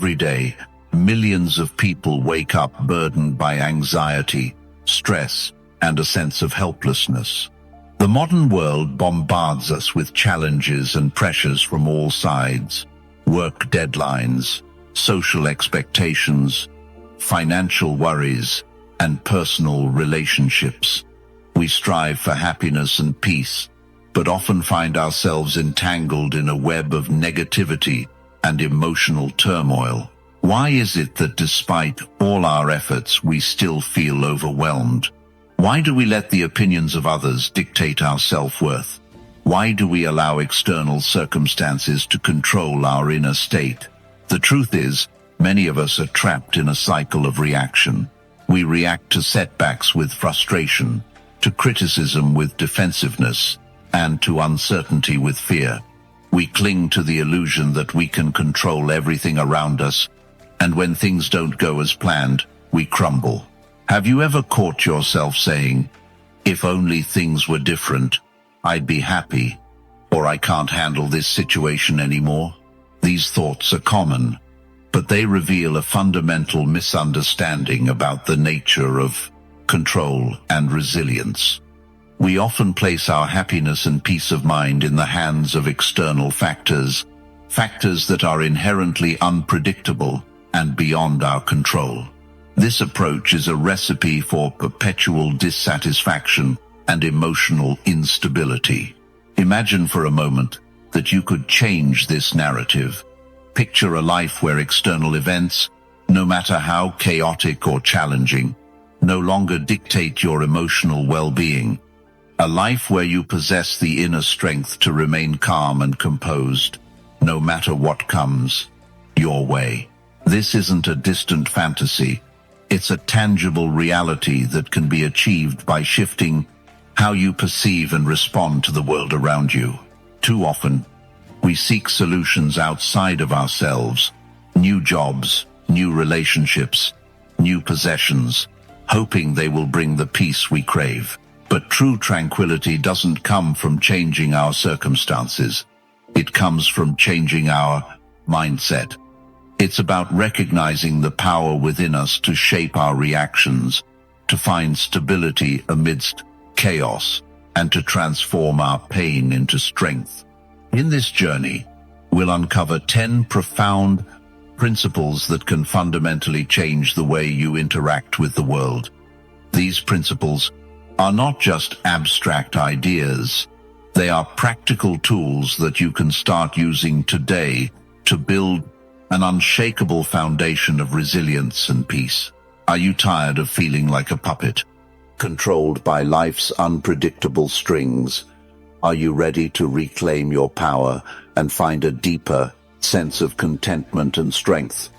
Every day, millions of people wake up burdened by anxiety, stress, and a sense of helplessness. The modern world bombards us with challenges and pressures from all sides: work deadlines, social expectations, financial worries, and personal relationships. We strive for happiness and peace, but often find ourselves entangled in a web of negativity and emotional turmoil. Why is it that despite all our efforts, we still feel overwhelmed? Why do we let the opinions of others dictate our self-worth? Why do we allow external circumstances to control our inner state? The truth is, many of us are trapped in a cycle of reaction. We react to setbacks with frustration, to criticism with defensiveness, and to uncertainty with fear. We cling to the illusion that we can control everything around us, and when things don't go as planned, we crumble. Have you ever caught yourself saying, "If only things were different, I'd be happy," or "I can't handle this situation anymore"? These thoughts are common, but they reveal a fundamental misunderstanding about the nature of control and resilience. We often place our happiness and peace of mind in the hands of external factors, factors that are inherently unpredictable and beyond our control. This approach is a recipe for perpetual dissatisfaction and emotional instability. Imagine for a moment that you could change this narrative. Picture a life where external events, no matter how chaotic or challenging, no longer dictate your emotional well-being. A life where you possess the inner strength to remain calm and composed, no matter what comes your way. This isn't a distant fantasy. It's a tangible reality that can be achieved by shifting how you perceive and respond to the world around you. Too often, we seek solutions outside of ourselves: new jobs, new relationships, new possessions, hoping they will bring the peace we crave. But true tranquility doesn't come from changing our circumstances. It comes from changing our mindset. It's about recognizing the power within us to shape our reactions, to find stability amidst chaos, and to transform our pain into strength. In this journey, we'll uncover 10 profound principles that can fundamentally change the way you interact with the world. These principles are not just abstract ideas. They are practical tools that you can start using today to build an unshakable foundation of resilience and peace. Are you tired of feeling like a puppet, controlled by life's unpredictable strings? Are you ready to reclaim your power and find a deeper sense of contentment and strength?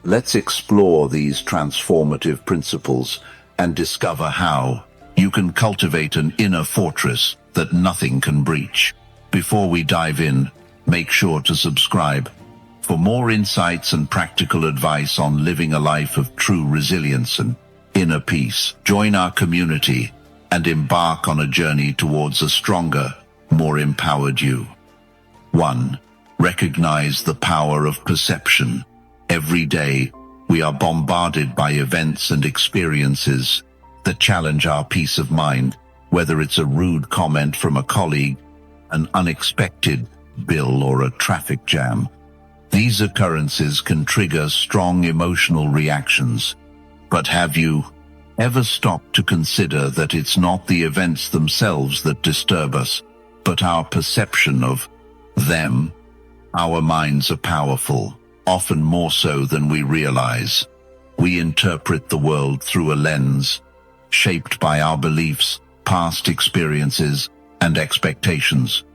Let's explore these transformative principles and discover how you can cultivate an inner fortress that nothing can breach. Before we dive in, make sure to subscribe for more insights and practical advice on living a life of true resilience and inner peace. Join our community and embark on a journey towards a stronger, more empowered you. 1. Recognize the power of perception. Every day, we are bombarded by events and experiences that challenge our peace of mind, whether it's a rude comment from a colleague, an unexpected bill, or a traffic jam. These occurrences can trigger strong emotional reactions. But have you ever stopped to consider that it's not the events themselves that disturb us, but our perception of them? Our minds are powerful, often more so than we realize. We interpret the world through a lens shaped by our beliefs, past experiences, and expectations.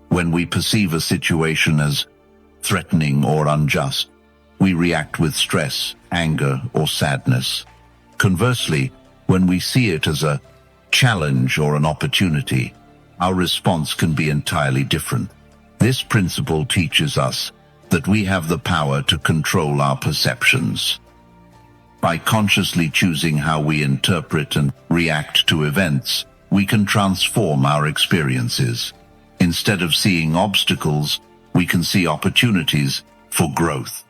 When we perceive a situation as threatening or unjust, we react with stress, anger, or sadness. Conversely, when we see it as a challenge or an opportunity, our response can be entirely different. This principle teaches us that we have the power to control our perceptions. By consciously choosing how we interpret and react to events, we can transform our experiences. Instead of seeing obstacles, we can see opportunities for growth.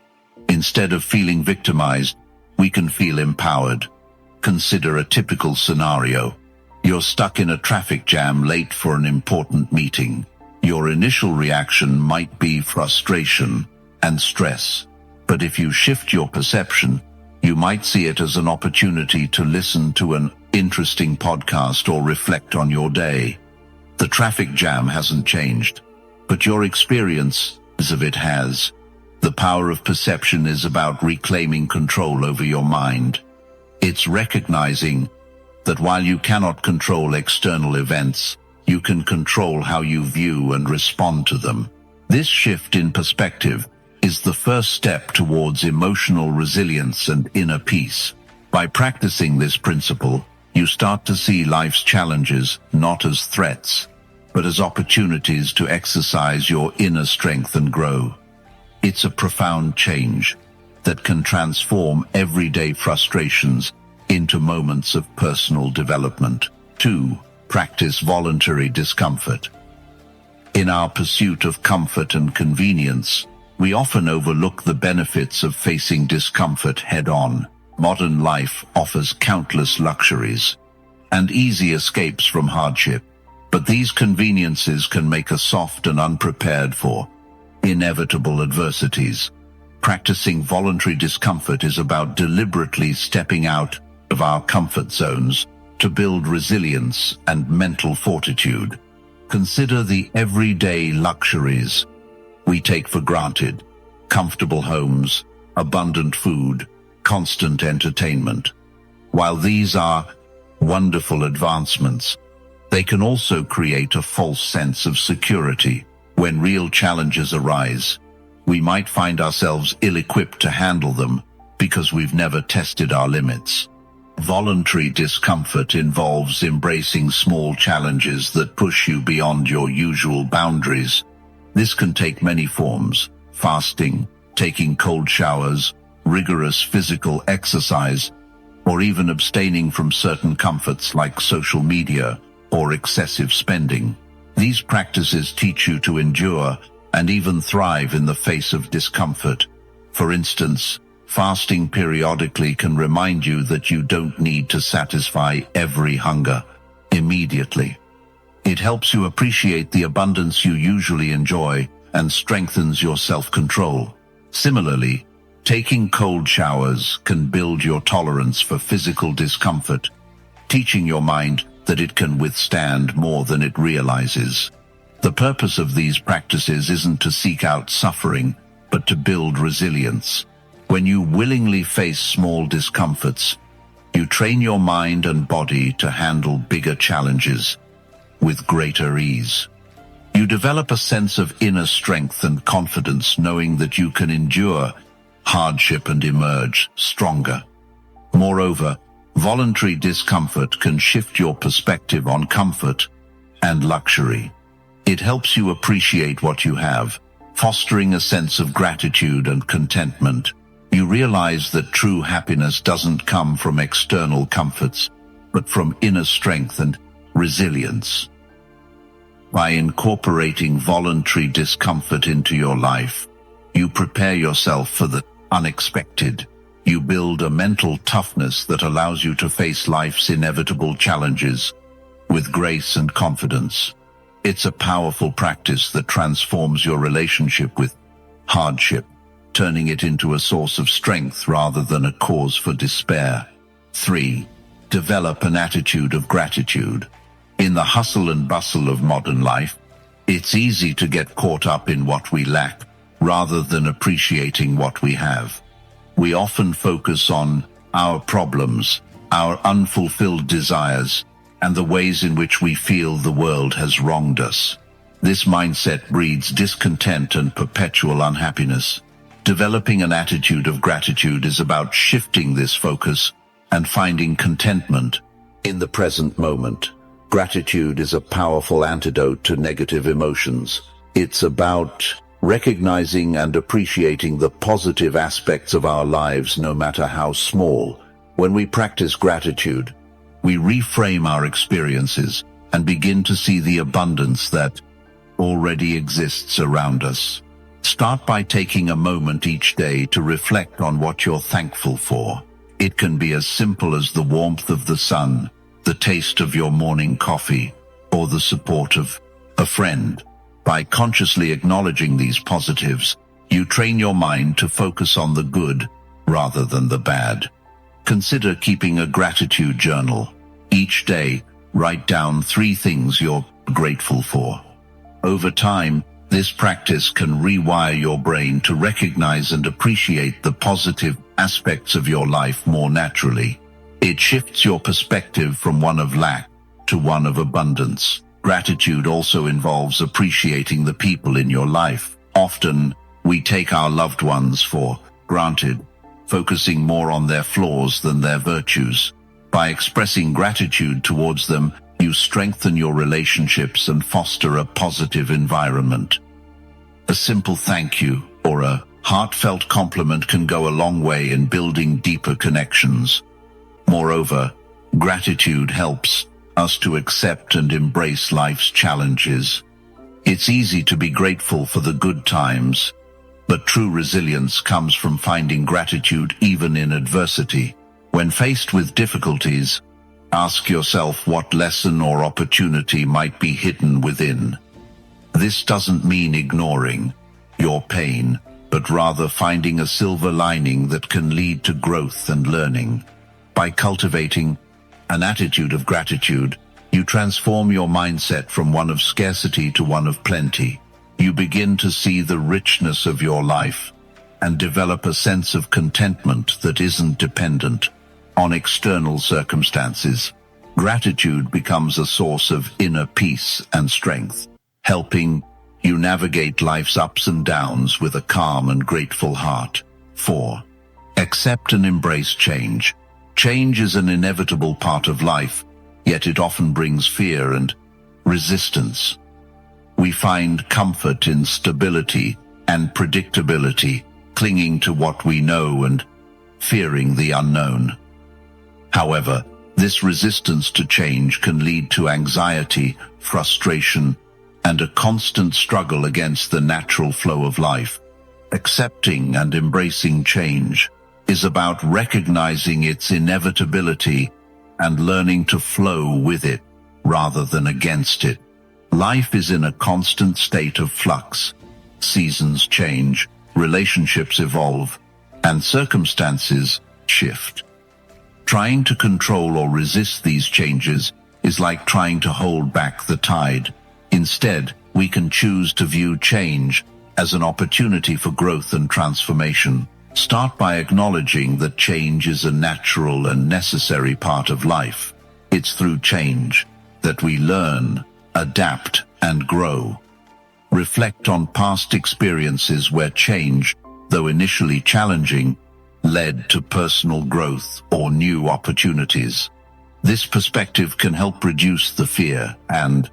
Instead of feeling victimized, we can feel empowered. Consider a typical scenario. You're stuck in a traffic jam late for an important meeting. Your initial reaction might be frustration and stress. But if you shift your perception, you might see it as an opportunity to listen to an interesting podcast or reflect on your day. The traffic jam hasn't changed, but your experience of it has. The power of perception is about reclaiming control over your mind. It's recognizing that while you cannot control external events, you can control how you view and respond to them. This shift in perspective is the first step towards emotional resilience and inner peace. By practicing this principle, you start to see life's challenges not as threats, but as opportunities to exercise your inner strength and grow. It's a profound change that can transform everyday frustrations into moments of personal development. 2. Practice voluntary discomfort. In our pursuit of comfort and convenience, we often overlook the benefits of facing discomfort head-on. Modern life offers countless luxuries and easy escapes from hardship, but these conveniences can make us soft and unprepared for inevitable adversities. Practicing voluntary discomfort is about deliberately stepping out of our comfort zones to build resilience and mental fortitude. Consider the everyday luxuries we take for granted: comfortable homes, abundant food, constant entertainment. While these are wonderful advancements, they can also create a false sense of security. When real challenges arise, we might find ourselves ill-equipped to handle them because we've never tested our limits. Voluntary discomfort involves embracing small challenges that push you beyond your usual boundaries. This can take many forms: fasting, taking cold showers, rigorous physical exercise, or even abstaining from certain comforts like social media or excessive spending. These practices teach you to endure and even thrive in the face of discomfort. For instance, fasting periodically can remind you that you don't need to satisfy every hunger immediately. It helps you appreciate the abundance you usually enjoy and strengthens your self-control. Similarly, taking cold showers can build your tolerance for physical discomfort, teaching your mind that it can withstand more than it realizes. The purpose of these practices isn't to seek out suffering, but to build resilience. When you willingly face small discomforts, you train your mind and body to handle bigger challenges with greater ease. You develop a sense of inner strength and confidence, knowing that you can endure hardship and emerge stronger. Moreover, voluntary discomfort can shift your perspective on comfort and luxury. It helps you appreciate what you have, fostering a sense of gratitude and contentment. You realize that true happiness doesn't come from external comforts, but from inner strength and resilience. By incorporating voluntary discomfort into your life, you prepare yourself for the unexpected. You build a mental toughness that allows you to face life's inevitable challenges with grace and confidence. It's a powerful practice that transforms your relationship with hardship, turning it into a source of strength rather than a cause for despair. 3. Develop an attitude of gratitude. In the hustle and bustle of modern life, it's easy to get caught up in what we lack rather than appreciating what we have. We often focus on our problems, our unfulfilled desires, and the ways in which we feel the world has wronged us. This mindset breeds discontent and perpetual unhappiness. Developing an attitude of gratitude is about shifting this focus and finding contentment in the present moment. Gratitude is a powerful antidote to negative emotions. It's about recognizing and appreciating the positive aspects of our lives, no matter how small. When we practice gratitude, we reframe our experiences and begin to see the abundance that already exists around us. Start by taking a moment each day to reflect on what you're thankful for. It can be as simple as the warmth of the sun, the taste of your morning coffee, or the support of a friend. By consciously acknowledging these positives, you train your mind to focus on the good rather than the bad. Consider keeping a gratitude journal. Each day, write down 3 things you're grateful for. Over time, this practice can rewire your brain to recognize and appreciate the positive aspects of your life more naturally. It shifts your perspective from one of lack to one of abundance. Gratitude also involves appreciating the people in your life. Often, we take our loved ones for granted, focusing more on their flaws than their virtues. By expressing gratitude towards them, you strengthen your relationships and foster a positive environment. A simple thank you or a heartfelt compliment can go a long way in building deeper connections. Moreover, gratitude helps us to accept and embrace life's challenges. It's easy to be grateful for the good times, but true resilience comes from finding gratitude even in adversity. When faced with difficulties, ask yourself what lesson or opportunity might be hidden within. This doesn't mean ignoring your pain, but rather finding a silver lining that can lead to growth and learning. By cultivating an attitude of gratitude, you transform your mindset from one of scarcity to one of plenty. You begin to see the richness of your life and develop a sense of contentment that isn't dependent on external circumstances. Gratitude becomes a source of inner peace and strength, helping you navigate life's ups and downs with a calm and grateful heart. 4. Accept and embrace change. Change is an inevitable part of life, yet it often brings fear and resistance. We find comfort in stability and predictability, clinging to what we know and fearing the unknown. However, this resistance to change can lead to anxiety, frustration, and a constant struggle against the natural flow of life. Accepting and embracing change is about recognizing its inevitability and learning to flow with it rather than against it. Life is in a constant state of flux. Seasons change, relationships evolve, and circumstances shift. Trying to control or resist these changes is like trying to hold back the tide. Instead, we can choose to view change as an opportunity for growth and transformation. Start by acknowledging that change is a natural and necessary part of life. It's through change that we learn, adapt, and grow. Reflect on past experiences where change, though initially challenging, led to personal growth or new opportunities. This perspective can help reduce the fear and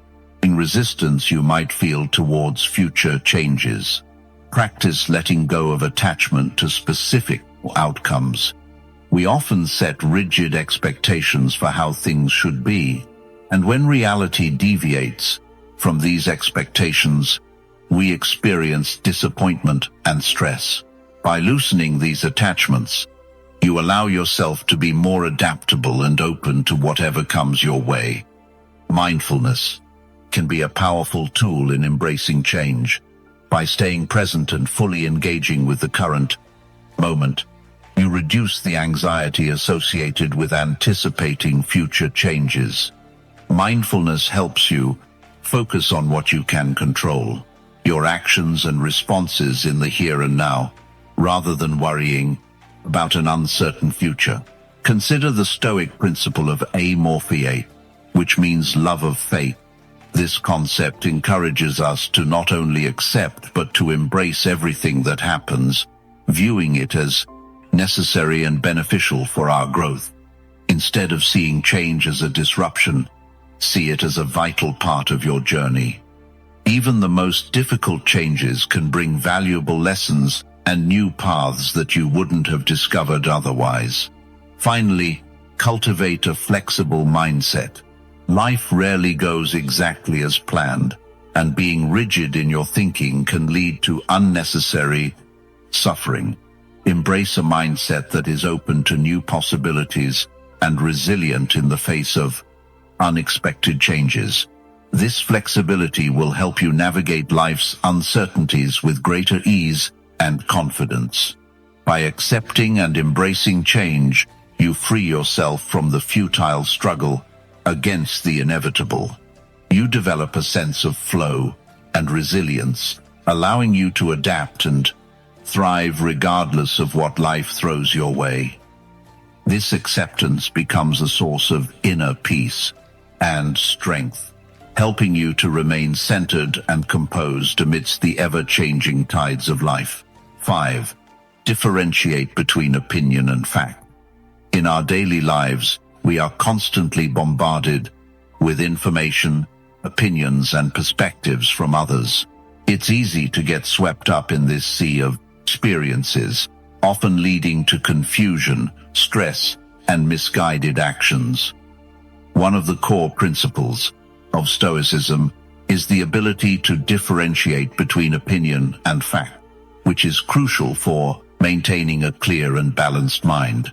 resistance you might feel towards future changes. Practice letting go of attachment to specific outcomes. We often set rigid expectations for how things should be, and when reality deviates from these expectations, we experience disappointment and stress. By loosening these attachments, you allow yourself to be more adaptable and open to whatever comes your way. Mindfulness can be a powerful tool in embracing change. By staying present and fully engaging with the current moment, you reduce the anxiety associated with anticipating future changes. Mindfulness helps you focus on what you can control, your actions and responses in the here and now, rather than worrying about an uncertain future. Consider the Stoic principle of amorphia, which means love of fate. This concept encourages us to not only accept but to embrace everything that happens, viewing it as necessary and beneficial for our growth. Instead of seeing change as a disruption, see it as a vital part of your journey. Even the most difficult changes can bring valuable lessons and new paths that you wouldn't have discovered otherwise. Finally, cultivate a flexible mindset. Life rarely goes exactly as planned, and being rigid in your thinking can lead to unnecessary suffering. Embrace a mindset that is open to new possibilities and resilient in the face of unexpected changes. This flexibility will help you navigate life's uncertainties with greater ease and confidence. By accepting and embracing change, you free yourself from the futile struggle against the inevitable. You develop a sense of flow and resilience, allowing you to adapt and thrive regardless of what life throws your way. This acceptance becomes a source of inner peace and strength, helping you to remain centered and composed amidst the ever-changing tides of life. 5. Differentiate between opinion and fact. In our daily lives, we are constantly bombarded with information, opinions, and perspectives from others. It's easy to get swept up in this sea of experiences, often leading to confusion, stress, and misguided actions. One of the core principles of Stoicism is the ability to differentiate between opinion and fact, which is crucial for maintaining a clear and balanced mind.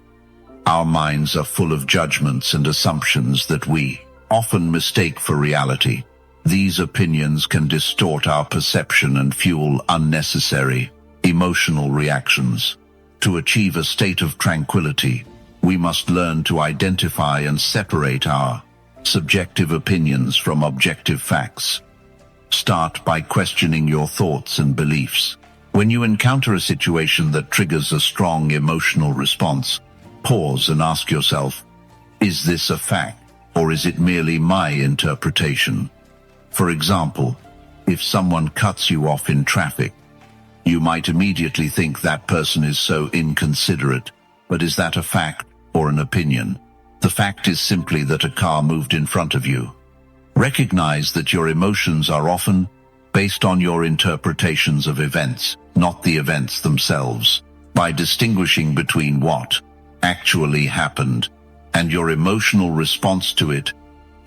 Our minds are full of judgments and assumptions that we often mistake for reality. These opinions can distort our perception and fuel unnecessary emotional reactions. To achieve a state of tranquility, we must learn to identify and separate our subjective opinions from objective facts. Start by questioning your thoughts and beliefs. When you encounter a situation that triggers a strong emotional response, pause and ask yourself, is this a fact, or is it merely my interpretation? For example, if someone cuts you off in traffic, you might immediately think that person is so inconsiderate, but is that a fact or an opinion? The fact is simply that a car moved in front of you. Recognize that your emotions are often based on your interpretations of events, not the events themselves. By distinguishing between what actually happened and your emotional response to it,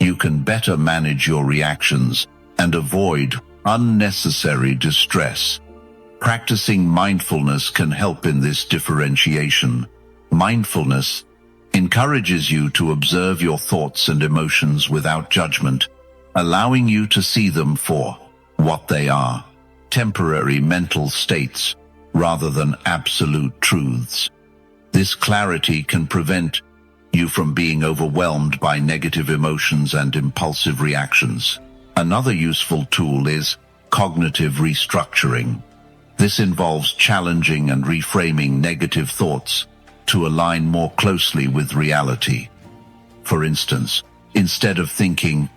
you can better manage your reactions and avoid unnecessary distress. Practicing mindfulness can help in this differentiation. Mindfulness encourages you to observe your thoughts and emotions without judgment, allowing you to see them for what they are, temporary mental states rather than absolute truths. This clarity can prevent you from being overwhelmed by negative emotions and impulsive reactions. Another useful tool is cognitive restructuring. This involves challenging and reframing negative thoughts to align more closely with reality. For instance, instead of thinking,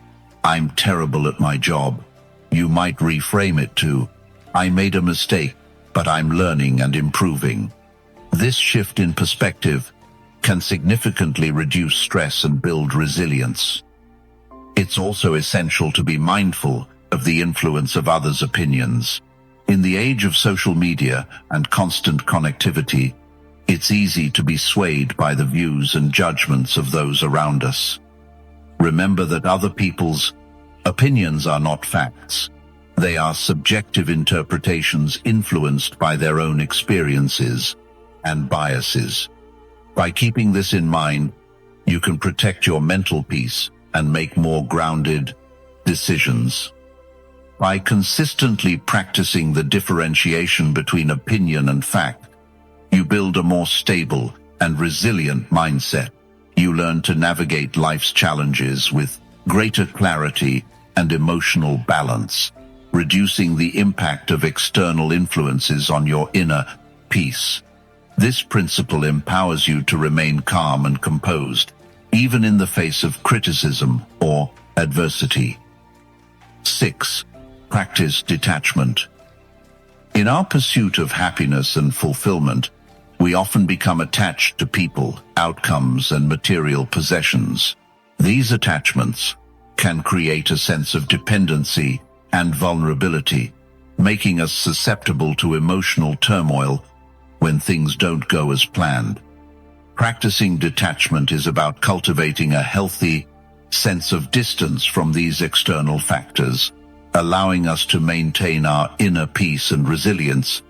"I'm terrible at my job," you might reframe it to, "I made a mistake, but I'm learning and improving." This shift in perspective can significantly reduce stress and build resilience. It's also essential to be mindful of the influence of others' opinions. In the age of social media and constant connectivity, it's easy to be swayed by the views and judgments of those around us. Remember that other people's opinions are not facts. They are subjective interpretations influenced by their own experiences and biases. By keeping this in mind, you can protect your mental peace and make more grounded decisions. By consistently practicing the differentiation between opinion and fact, you build a more stable and resilient mindset. You learn to navigate life's challenges with greater clarity and emotional balance, reducing the impact of external influences on your inner peace. This principle empowers you to remain calm and composed, even in the face of criticism or adversity. 6. Practice detachment. In our pursuit of happiness and fulfillment, we often become attached to people, outcomes, and material possessions. These attachments can create a sense of dependency and vulnerability, making us susceptible to emotional turmoil when things don't go as planned. Practicing detachment is about cultivating a healthy sense of distance from these external factors, allowing us to maintain our inner peace and resilience,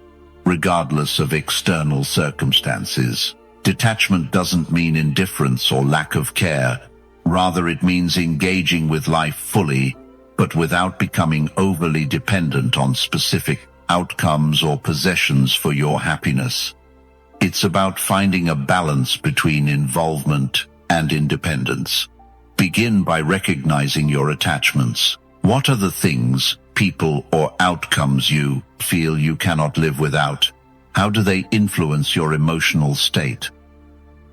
regardless of external circumstances. Detachment doesn't mean indifference or lack of care. Rather, it means engaging with life fully, but without becoming overly dependent on specific outcomes or possessions for your happiness. It's about finding a balance between involvement and independence. Begin by recognizing your attachments. What are the things, people, or outcomes you feel you cannot live without? How do they influence your emotional state?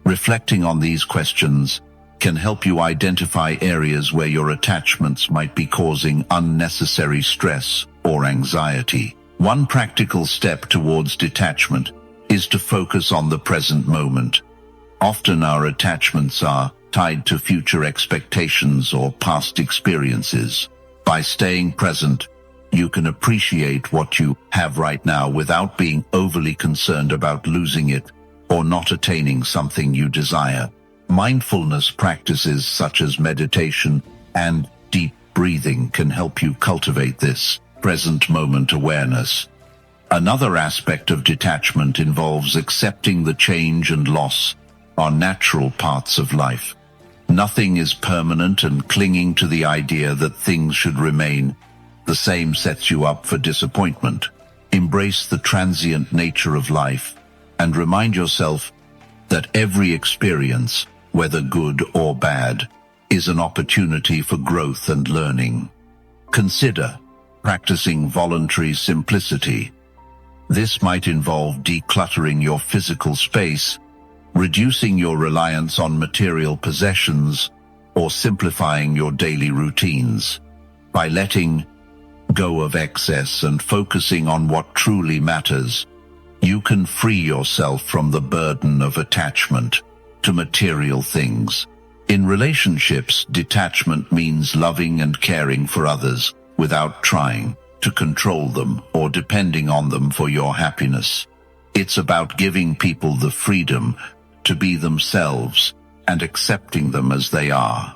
Reflecting on these questions can help you identify areas where your attachments might be causing unnecessary stress or anxiety. One practical step towards detachment is to focus on the present moment. Often our attachments are tied to future expectations or past experiences. By staying present, you can appreciate what you have right now without being overly concerned about losing it or not attaining something you desire. Mindfulness practices such as meditation and deep breathing can help you cultivate this present moment awareness. Another aspect of detachment involves accepting the change and loss are natural parts of life. Nothing is permanent, and clinging to the idea that things should remain the same sets you up for disappointment. Embrace the transient nature of life and remind yourself that every experience, whether good or bad, is an opportunity for growth and learning. Consider practicing voluntary simplicity. This might involve decluttering your physical space, reducing your reliance on material possessions, or simplifying your daily routines. By letting go of excess and focusing on what truly matters, you can free yourself from the burden of attachment to material things. In relationships, detachment means loving and caring for others without trying to control them or depending on them for your happiness. It's about giving people the freedom to be themselves and accepting them as they are.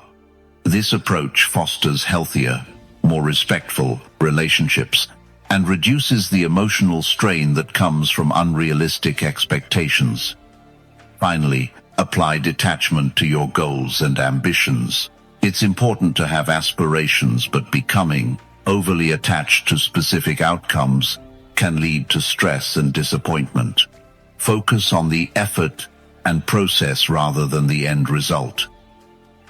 This approach fosters healthier, more respectful relationships and reduces the emotional strain that comes from unrealistic expectations. Finally, apply detachment to your goals and ambitions. It's important to have aspirations, but becoming overly attached to specific outcomes can lead to stress and disappointment. Focus on the effort and process rather than the end result.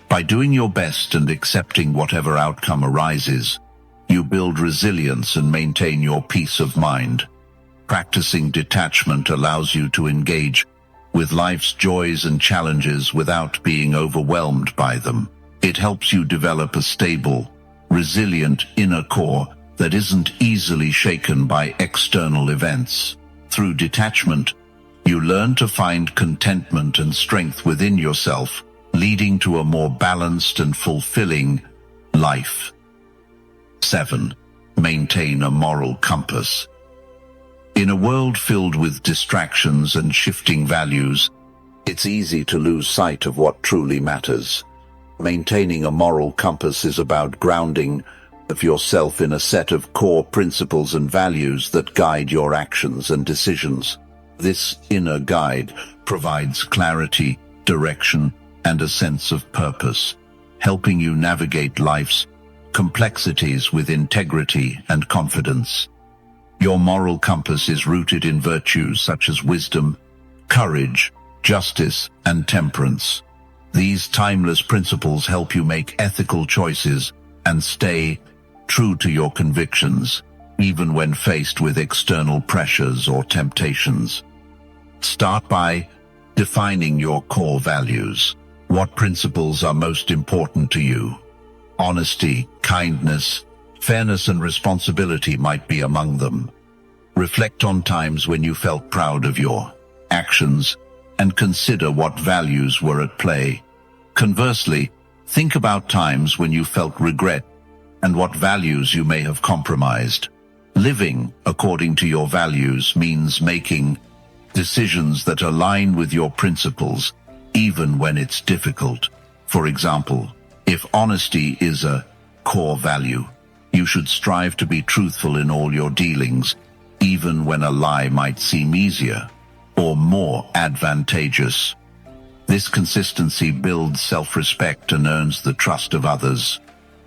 By doing your best and accepting whatever outcome arises, you build resilience and maintain your peace of mind. Practicing detachment allows you to engage with life's joys and challenges without being overwhelmed by them. It helps you develop a stable, resilient inner core that isn't easily shaken by external events. Through detachment, you learn to find contentment and strength within yourself, leading to a more balanced and fulfilling life. 7. Maintain a moral compass. In a world filled with distractions and shifting values, it's easy to lose sight of what truly matters. Maintaining a moral compass is about grounding of yourself in a set of core principles and values that guide your actions and decisions. This inner guide provides clarity, direction, and a sense of purpose, helping you navigate life's complexities with integrity and confidence. Your moral compass is rooted in virtues such as wisdom, courage, justice, and temperance. These timeless principles help you make ethical choices and stay true to your convictions, even when faced with external pressures or temptations. Start by defining your core values. What principles are most important to you? Honesty, kindness, fairness, and responsibility might be among them. Reflect on times when you felt proud of your actions and consider what values were at play. Conversely, think about times when you felt regret and what values you may have compromised. Living according to your values means making decisions that align with your principles, even when it's difficult. For example, if honesty is a core value, You should strive to be truthful in all your dealings, even when a lie might seem easier or more advantageous. This consistency builds self-respect and earns the trust of others.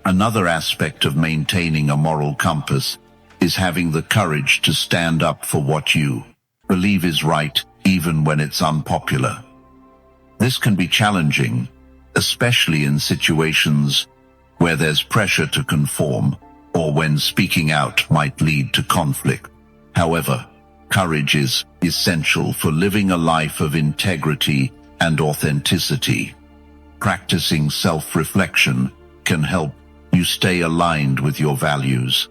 Another aspect of maintaining a moral compass is having the courage to stand up for what you believe is right, even when it's unpopular. This can be challenging, especially in situations where there's pressure to conform or when speaking out might lead to conflict. However, courage is essential for living a life of integrity and authenticity. Practicing self-reflection can help you stay aligned with your values.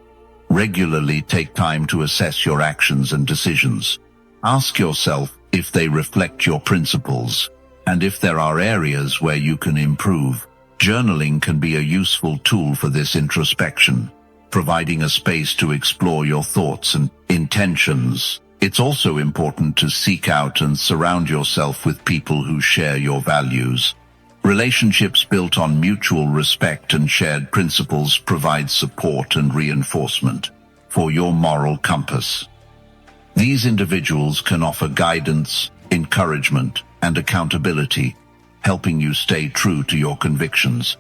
Regularly take time to assess your actions and decisions. Ask yourself if they reflect your principles, and if there are areas where you can improve. Journaling can be a useful tool for this introspection, providing a space to explore your thoughts and intentions. It's also important to seek out and surround yourself with people who share your values. Relationships built on mutual respect and shared principles provide support and reinforcement for your moral compass. These individuals can offer guidance, encouragement, and accountability, helping you stay true to your convictions.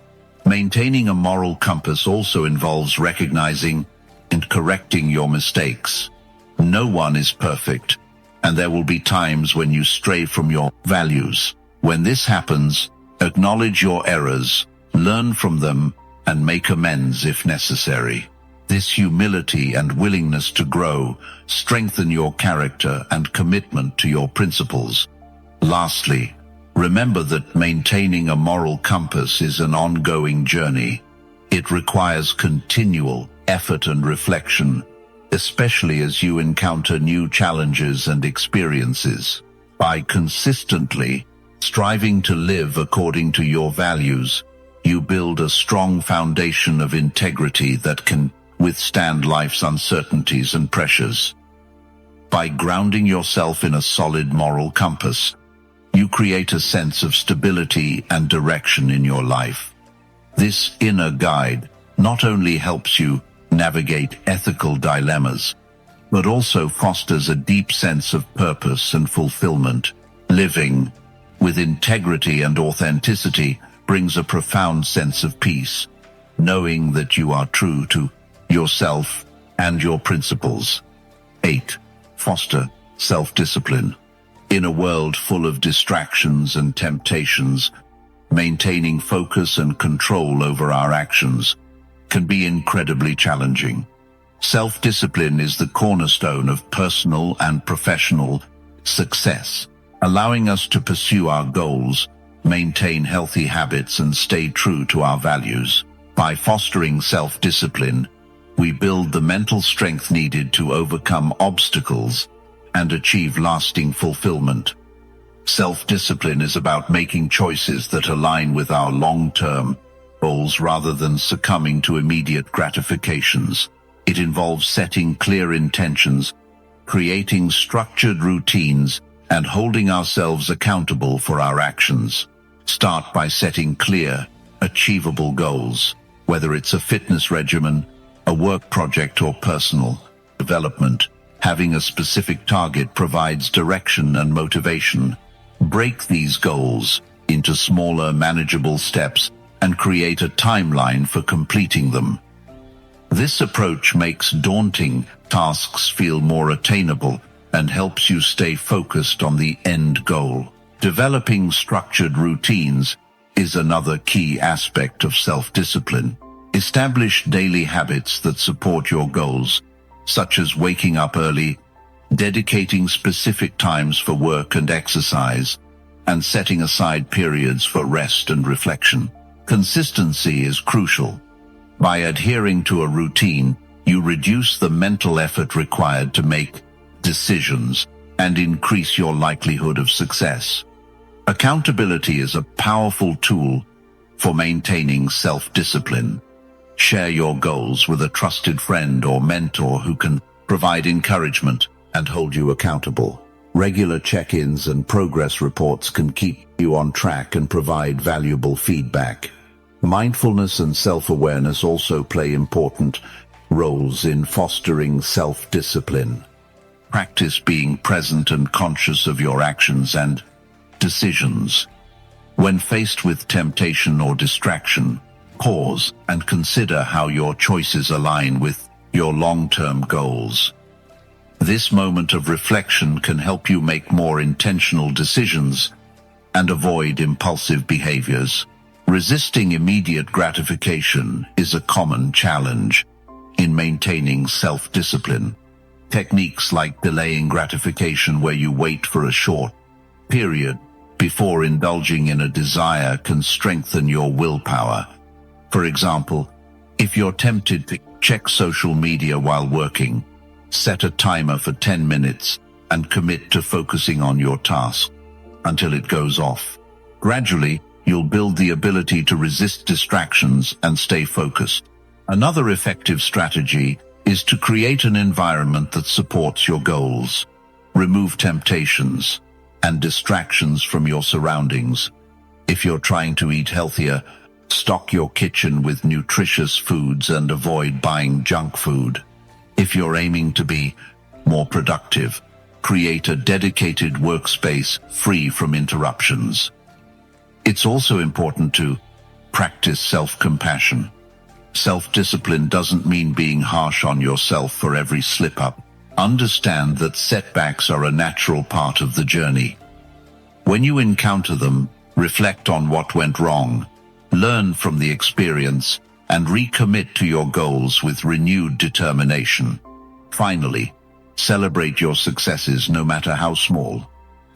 Maintaining a moral compass also involves recognizing and correcting your mistakes. No one is perfect, and there will be times when you stray from your values. When this happens, acknowledge your errors, learn from them, and make amends if necessary. This humility and willingness to grow strengthen your character and commitment to your principles. Lastly, remember that maintaining a moral compass is an ongoing journey. It requires continual effort and reflection, especially as you encounter new challenges and experiences. By consistently striving to live according to your values, you build a strong foundation of integrity that can withstand life's uncertainties and pressures. By grounding yourself in a solid moral compass, you create a sense of stability and direction in your life. This inner guide not only helps you navigate ethical dilemmas, but also fosters a deep sense of purpose and fulfillment. Living with integrity and authenticity brings a profound sense of peace, knowing that you are true to yourself and your principles. 8. Foster self-discipline. In a world full of distractions and temptations, maintaining focus and control over our actions can be incredibly challenging. Self-discipline is the cornerstone of personal and professional success, allowing us to pursue our goals, maintain healthy habits, and stay true to our values. By fostering self-discipline, we build the mental strength needed to overcome obstacles and achieve lasting fulfillment. Self-discipline is about making choices that align with our long-term goals rather than succumbing to immediate gratifications. It involves setting clear intentions, creating structured routines, and holding ourselves accountable for our actions. Start by setting clear, achievable goals, whether it's a fitness regimen, a work project, or personal development. Having a specific target provides direction and motivation. Break these goals into smaller, manageable steps and create a timeline for completing them. This approach makes daunting tasks feel more attainable and helps you stay focused on the end goal. Developing structured routines is another key aspect of self-discipline. Establish daily habits that support your goals, such as waking up early, dedicating specific times for work and exercise, and setting aside periods for rest and reflection. Consistency is crucial. By adhering to a routine, you reduce the mental effort required to make decisions and increase your likelihood of success. Accountability is a powerful tool for maintaining self-discipline. Share your goals with a trusted friend or mentor who can provide encouragement and hold you accountable. Regular check-ins and progress reports can keep you on track and provide valuable feedback. Mindfulness and self-awareness also play important roles in fostering self-discipline. Practice being present and conscious of your actions and decisions. When faced with temptation or distraction, pause and consider how your choices align with your long-term goals. This moment of reflection can help you make more intentional decisions and avoid impulsive behaviors. Resisting immediate gratification is a common challenge in maintaining self-discipline. Techniques like delaying gratification, where you wait for a short period before indulging in a desire, can strengthen your willpower. For example, if you're tempted to check social media while working, set a timer for 10 minutes and commit to focusing on your task until it goes off. Gradually, you'll build the ability to resist distractions and stay focused. Another effective strategy is to create an environment that supports your goals. Remove temptations and distractions from your surroundings. If you're trying to eat healthier, stock your kitchen with nutritious foods and avoid buying junk food. If you're aiming to be more productive, create a dedicated workspace free from interruptions. It's also important to practice self-compassion. Self-discipline doesn't mean being harsh on yourself for every slip-up. Understand that setbacks are a natural part of the journey. When you encounter them, reflect on what went wrong, learn from the experience, and recommit to your goals with renewed determination. Finally, celebrate your successes, no matter how small.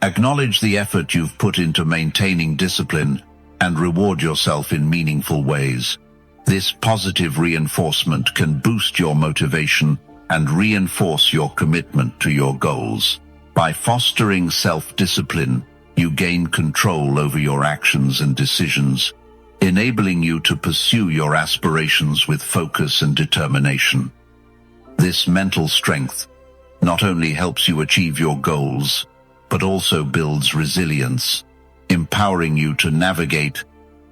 Acknowledge the effort you've put into maintaining discipline and reward yourself in meaningful ways. This positive reinforcement can boost your motivation and reinforce your commitment to your goals. By fostering self-discipline, you gain control over your actions and decisions, enabling you to pursue your aspirations with focus and determination. This mental strength not only helps you achieve your goals, but also builds resilience, empowering you to navigate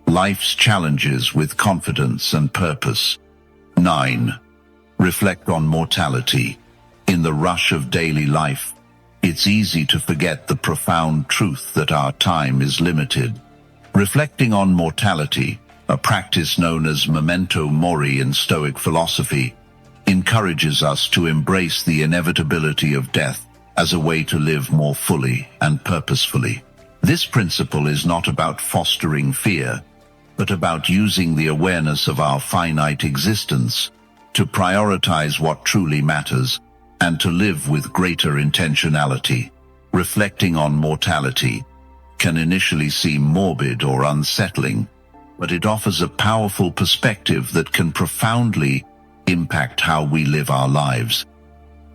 life's challenges with confidence and purpose. 9. Reflect on mortality. In the rush of daily life, it's easy to forget the profound truth that our time is limited. Reflecting on mortality, a practice known as memento mori in Stoic philosophy, encourages us to embrace the inevitability of death as a way to live more fully and purposefully. This principle is not about fostering fear, but about using the awareness of our finite existence to prioritize what truly matters and to live with greater intentionality. Reflecting on mortality can initially seem morbid or unsettling, but it offers a powerful perspective that can profoundly impact how we live our lives.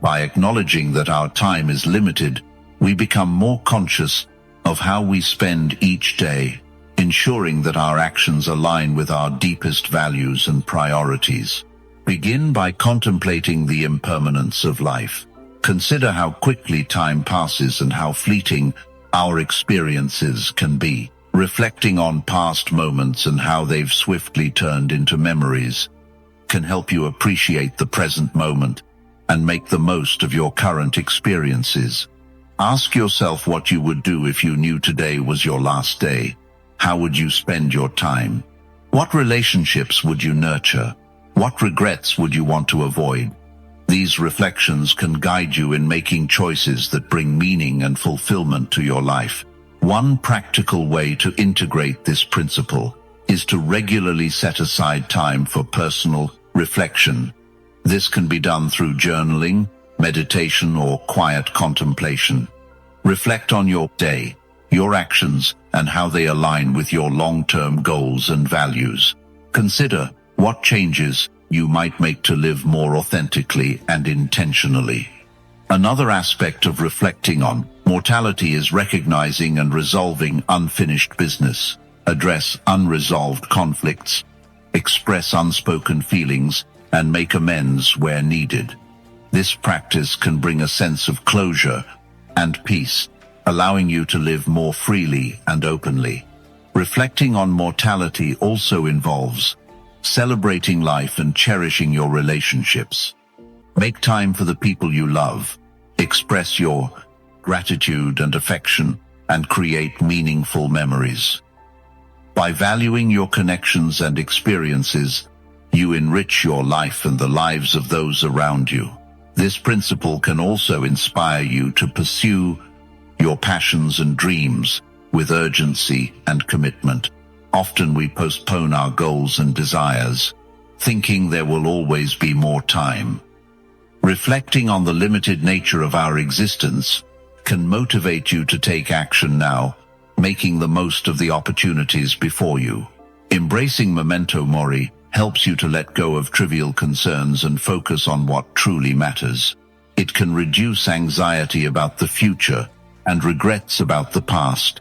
By acknowledging that our time is limited, we become more conscious of how we spend each day, ensuring that our actions align with our deepest values and priorities. Begin by contemplating the impermanence of life. Consider how quickly time passes and how fleeting our experiences can be. Reflecting on past moments and how they've swiftly turned into memories can help you appreciate the present moment and make the most of your current experiences. Ask yourself what you would do if you knew today was your last day. How would you spend your time? What relationships would you nurture? What regrets would you want to avoid? These reflections can guide you in making choices that bring meaning and fulfillment to your life. One practical way to integrate this principle is to regularly set aside time for personal reflection. This can be done through journaling, meditation, or quiet contemplation. Reflect on your day, your actions, and how they align with your long-term goals and values. Consider what changes you might make to live more authentically and intentionally. Another aspect of reflecting on mortality is recognizing and resolving unfinished business. Address unresolved conflicts, express unspoken feelings, and make amends where needed. This practice can bring a sense of closure and peace, allowing you to live more freely and openly. Reflecting on mortality also involves celebrating life and cherishing your relationships. Make time for the people you love, express your gratitude and affection, and create meaningful memories. By valuing your connections and experiences, you enrich your life and the lives of those around you. This principle can also inspire you to pursue your passions and dreams with urgency and commitment. Often we postpone our goals and desires, thinking there will always be more time. Reflecting on the limited nature of our existence can motivate you to take action now, making the most of the opportunities before you. Embracing memento mori helps you to let go of trivial concerns and focus on what truly matters. It can reduce anxiety about the future and regrets about the past,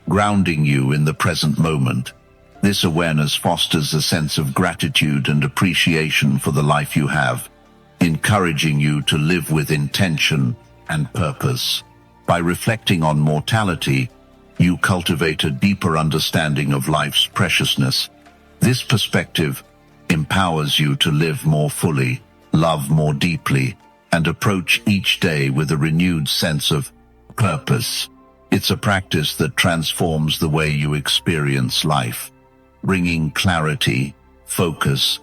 grounding you in the present moment. This awareness fosters a sense of gratitude and appreciation for the life you have, encouraging you to live with intention and purpose. By reflecting on mortality, you cultivate a deeper understanding of life's preciousness. This perspective empowers you to live more fully, love more deeply, and approach each day with a renewed sense of purpose. It's a practice that transforms the way you experience life, bringing clarity, focus,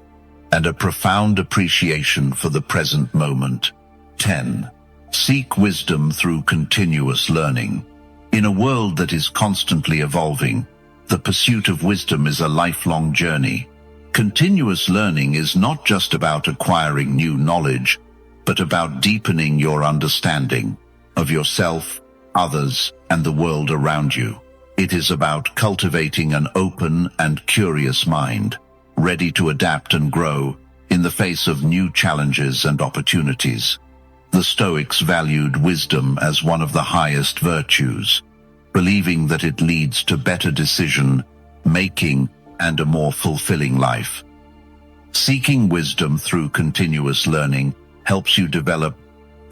and a profound appreciation for the present moment. 10. Seek wisdom through continuous learning. In a world that is constantly evolving, the pursuit of wisdom is a lifelong journey. Continuous learning is not just about acquiring new knowledge, but about deepening your understanding of yourself, others, and the world around you. It is about cultivating an open and curious mind, ready to adapt and grow in the face of new challenges and opportunities. The Stoics valued wisdom as one of the highest virtues, believing that it leads to better decision-making and a more fulfilling life. Seeking wisdom through continuous learning helps you develop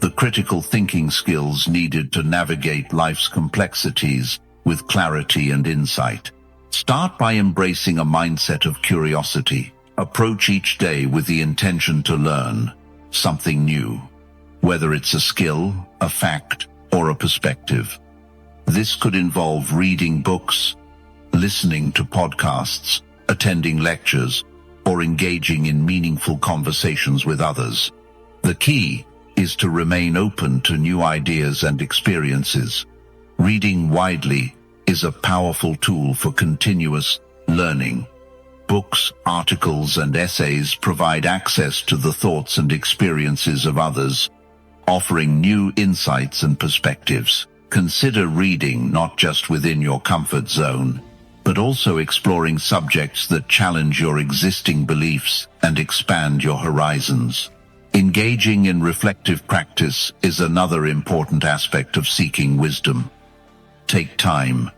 the critical thinking skills needed to navigate life's complexities with clarity and insight. Start by embracing a mindset of curiosity. Approach each day with the intention to learn something new, whether it's a skill, a fact, or a perspective. This could involve reading books, listening to podcasts, attending lectures, or engaging in meaningful conversations with others. The key is to remain open to new ideas and experiences. Reading widely is a powerful tool for continuous learning. Books, articles, and essays provide access to the thoughts and experiences of others, offering new insights and perspectives. Consider reading not just within your comfort zone, but also exploring subjects that challenge your existing beliefs and expand your horizons. Engaging in reflective practice is another important aspect of seeking wisdom. Take time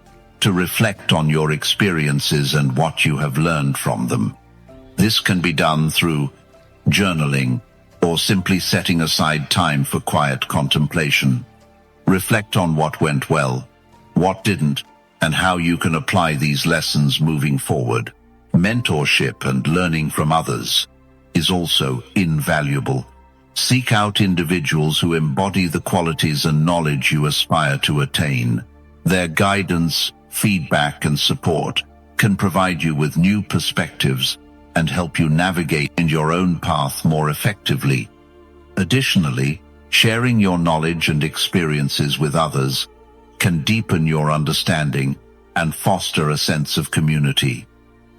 to reflect on your experiences and what you have learned from them. This can be done through journaling or simply setting aside time for quiet contemplation. Reflect on what went well, what didn't, and how you can apply these lessons moving forward. Mentorship and learning from others is also invaluable. Seek out individuals who embody the qualities and knowledge you aspire to attain. Their guidance, feedback, and support can provide you with new perspectives and help you navigate in your own path more effectively. Additionally, sharing your knowledge and experiences with others can deepen your understanding and foster a sense of community.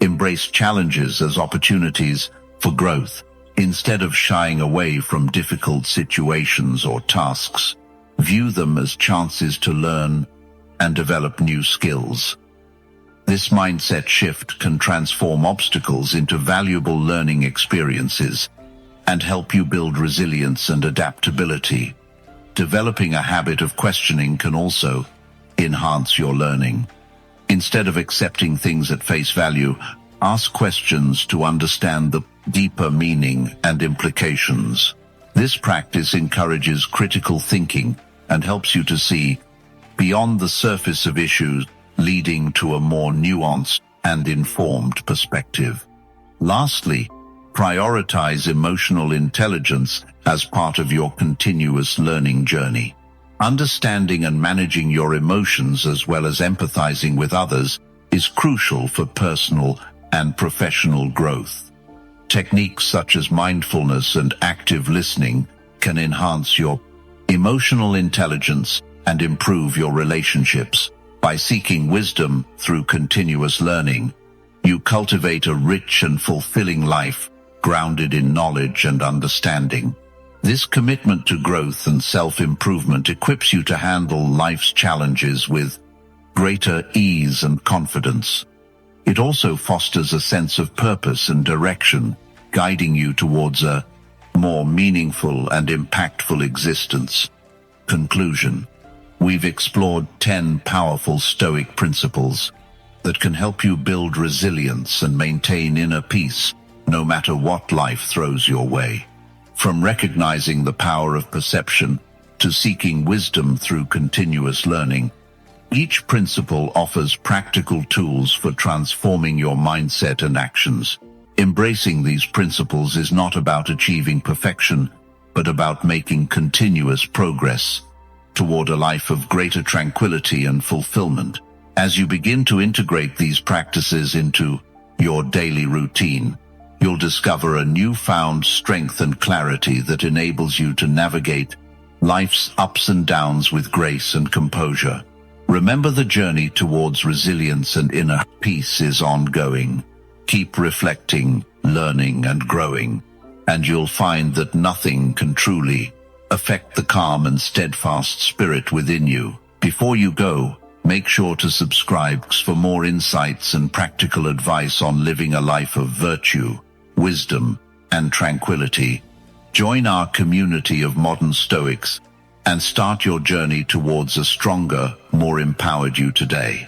Embrace challenges as opportunities for growth. Instead of shying away from difficult situations or tasks, view them as chances to learn and develop new skills. This mindset shift can transform obstacles into valuable learning experiences and help you build resilience and adaptability. Developing a habit of questioning can also enhance your learning. Instead of accepting things at face value, ask questions to understand the deeper meaning and implications. This practice encourages critical thinking and helps you to see beyond the surface of issues leading to a more nuanced and informed perspective. Lastly, prioritize emotional intelligence as part of your continuous learning journey. Understanding and managing your emotions as well as empathizing with others is crucial for personal and professional growth. Techniques such as mindfulness and active listening can enhance your emotional intelligence and improve your relationships. By seeking wisdom through continuous learning, you cultivate a rich and fulfilling life grounded in knowledge and understanding. This commitment to growth and self-improvement equips you to handle life's challenges with greater ease and confidence. It also fosters a sense of purpose and direction, guiding you towards a more meaningful and impactful existence. Conclusion. We've explored 10 powerful Stoic principles that can help you build resilience and maintain inner peace, no matter what life throws your way. From recognizing the power of perception to seeking wisdom through continuous learning, each principle offers practical tools for transforming your mindset and actions. Embracing these principles is not about achieving perfection, but about making continuous progress toward a life of greater tranquility and fulfillment. As you begin to integrate these practices into your daily routine, you'll discover a newfound strength and clarity that enables you to navigate life's ups and downs with grace and composure. Remember, the journey towards resilience and inner peace is ongoing. Keep reflecting, learning, and growing, and you'll find that nothing can truly affect the calm and steadfast spirit within you. Before you go, make sure to subscribe for more insights and practical advice on living a life of virtue, wisdom, and tranquility. Join our community of modern Stoics and start your journey towards a stronger, more empowered you today.